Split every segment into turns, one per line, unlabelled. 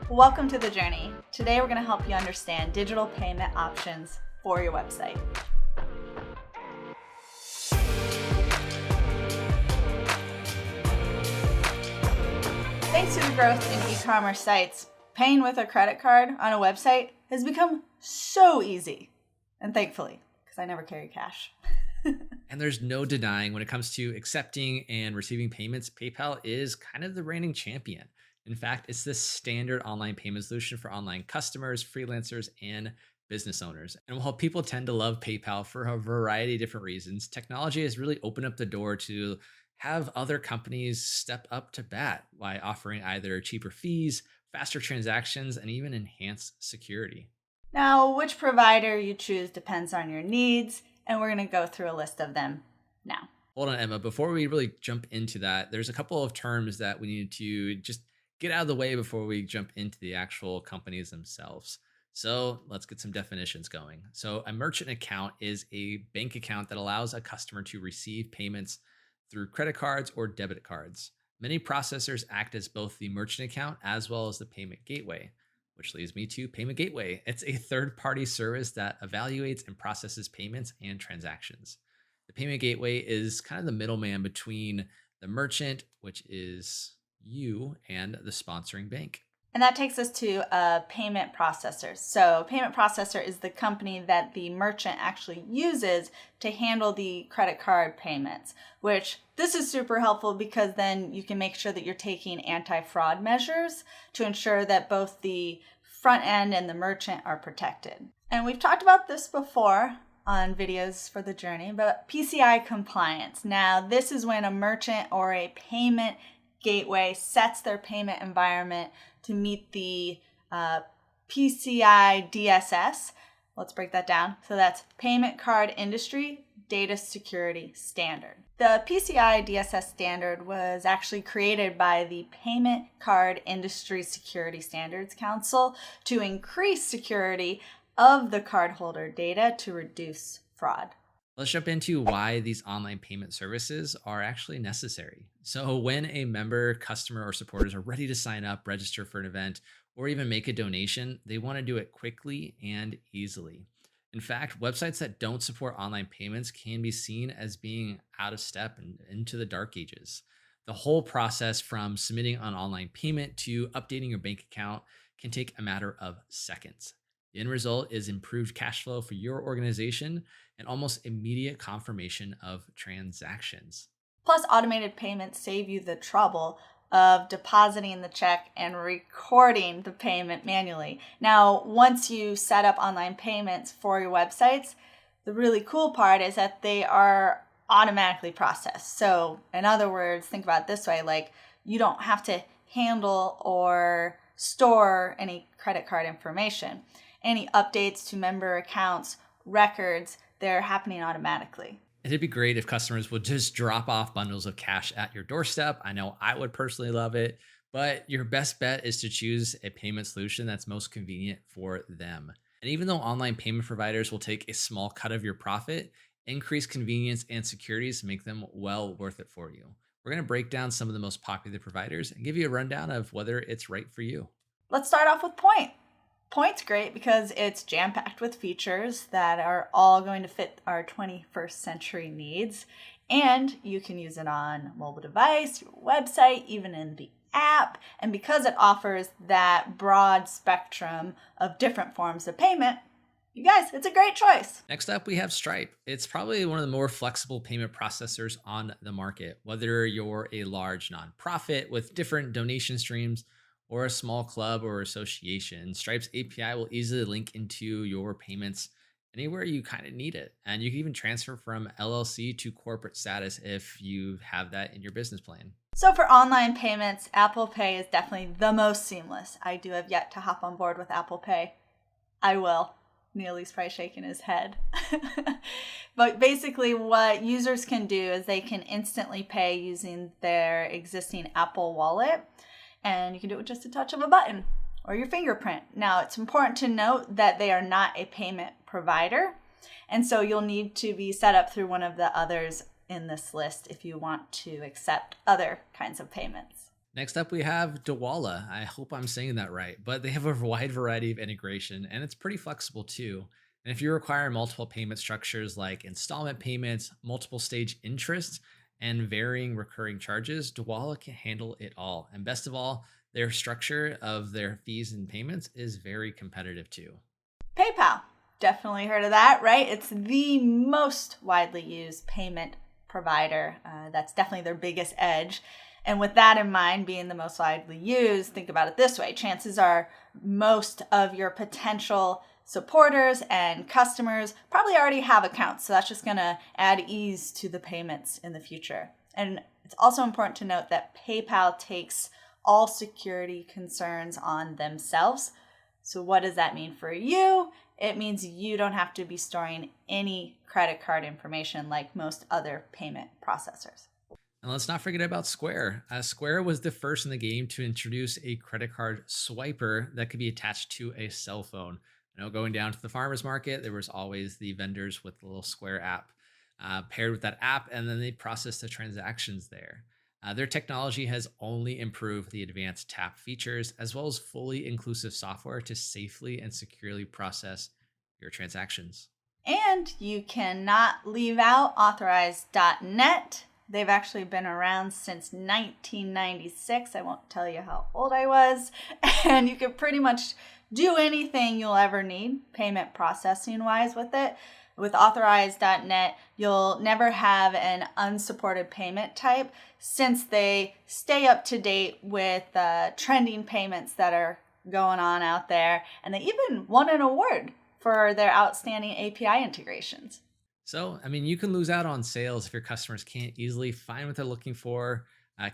Welcome to The Journey. Today we're going to help you understand digital payment options for your website. Thanks to the growth in e-commerce sites, paying with a credit card on a website has become so easy. And thankfully, because I never carry cash.
And there's no denying when it comes to accepting and receiving payments, PayPal is kind of the reigning champion. In fact, it's the standard online payment solution for online customers, freelancers, and business owners. And while people tend to love PayPal for a variety of different reasons, technology has really opened up the door to have other companies step up to bat by offering either cheaper fees, faster transactions, and even enhanced security.
Now, which provider you choose depends on your needs, and we're going to go through a list of them now.
Hold on, Emma. Before we really jump into that, there's a couple of terms that we need to just get out of the way before we jump into the actual companies themselves. So let's get some definitions going. So a merchant account is a bank account that allows a customer to receive payments through credit cards or debit cards. Many processors act as both the merchant account as well as the payment gateway, which leads me to Payment Gateway. It's a third-party service that evaluates and processes payments and transactions. The Payment Gateway is kind of the middleman between the merchant, which is you, and the sponsoring bank.
And that takes us to a payment processor. So payment processor is the company that the merchant actually uses to handle the credit card payments, which this is super helpful because then you can make sure that you're taking anti-fraud measures to ensure that both the front end and the merchant are protected. And we've talked about this before on videos for The Journey, but PCI compliance. Now, this is when a merchant or a payment gateway sets their payment environment to meet the PCI DSS. Let's break that down. So that's Payment Card Industry Data Security Standard. The PCI DSS standard was actually created by the Payment Card Industry Security Standards Council to increase security of the cardholder data to reduce fraud.
Let's jump into why these online payment services are actually necessary. So when a member, customer, or supporters are ready to sign up, register for an event, or even make a donation, they want to do it quickly and easily. In fact, websites that don't support online payments can be seen as being out of step and into the dark ages. The whole process from submitting an online payment to updating your bank account can take a matter of seconds. The end result is improved cash flow for your organization and almost immediate confirmation of transactions.
Plus, automated payments save you the trouble of depositing the check and recording the payment manually. Now, once you set up online payments for your websites, the really cool part is that they are automatically processed. So, in other words, think about it this way, like you don't have to handle or store any credit card information. Any updates to member accounts, records, they're happening automatically.
It'd be great if customers would just drop off bundles of cash at your doorstep. I know I would personally love it, but your best bet is to choose a payment solution that's most convenient for them. And even though online payment providers will take a small cut of your profit, increased convenience and securities make them well worth it for you. We're going to break down some of the most popular providers and give you a rundown of whether it's right for you.
Let's start off with Point. Point's great because it's jam-packed with features that are all going to fit our 21st century needs. And you can use it on mobile device, your website, even in the app. And because it offers that broad spectrum of different forms of payment, you guys, it's a great choice.
Next up, we have Stripe. It's probably one of the more flexible payment processors on the market. Whether you're a large nonprofit with different donation streams, or a small club or association, Stripe's API will easily link into your payments anywhere you kind of need it. And you can even transfer from LLC to corporate status if you have that in your business plan.
So for online payments, Apple Pay is definitely the most seamless. I do have yet to hop on board with Apple Pay. I will. Neely's probably shaking his head. But basically what users can do is they can instantly pay using their existing Apple Wallet. And you can do it with just a touch of a button or your fingerprint. Now, it's important to note that they are not a payment provider. And so you'll need to be set up through one of the others in this list if you want to accept other kinds of payments.
Next up, we have Dawala. I hope I'm saying that right, but they have a wide variety of integration and it's pretty flexible too. And if you require multiple payment structures like installment payments, multiple stage interest, and varying recurring charges, Dawala can handle it all. And best of all, their structure of their fees and payments is very competitive too.
PayPal. Definitely heard of that, right? It's the most widely used payment provider. That's definitely their biggest edge. And with that in mind, being the most widely used, think about it this way. Chances are most of your potential supporters and customers probably already have accounts. So that's just going to add ease to the payments in the future. And it's also important to note that PayPal takes all security concerns on themselves. So what does that mean for you? It means you don't have to be storing any credit card information like most other payment processors.
And let's not forget about Square. Square was the first in the game to introduce a credit card swiper that could be attached to a cell phone. You know, going down to the farmer's market, there was always the vendors with the little Square app paired with that app, and then they process the transactions there. Their technology has only improved the advanced tap features as well as fully inclusive software to safely and securely process your transactions.
And you cannot leave out Authorize.net. They've actually been around since 1996. I won't tell you how old I was. And you can pretty much do anything you'll ever need payment processing wise with it. With Authorize.net, you'll never have an unsupported payment type since they stay up to date with trending payments that are going on out there. And they even won an award for their outstanding API integrations.
So, I mean, you can lose out on sales if your customers can't easily find what they're looking for,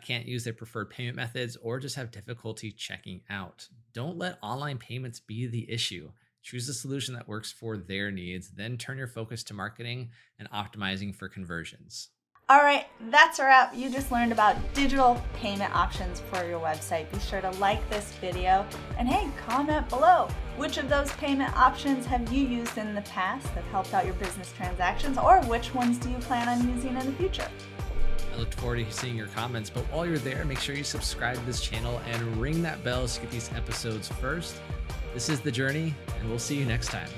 can't use their preferred payment methods, or just have difficulty checking out. Don't let online payments be the issue. Choose a solution that works for their needs, then turn your focus to marketing and optimizing for conversions.
All right, that's a wrap. You just learned about digital payment options for your website. Be sure to like this video and hey, comment below. Which of those payment options have you used in the past that helped out your business transactions, or which ones do you plan on using in the future?
I look forward to seeing your comments, but while you're there, make sure you subscribe to this channel and ring that bell to get these episodes first. This is The Journey, and we'll see you next time.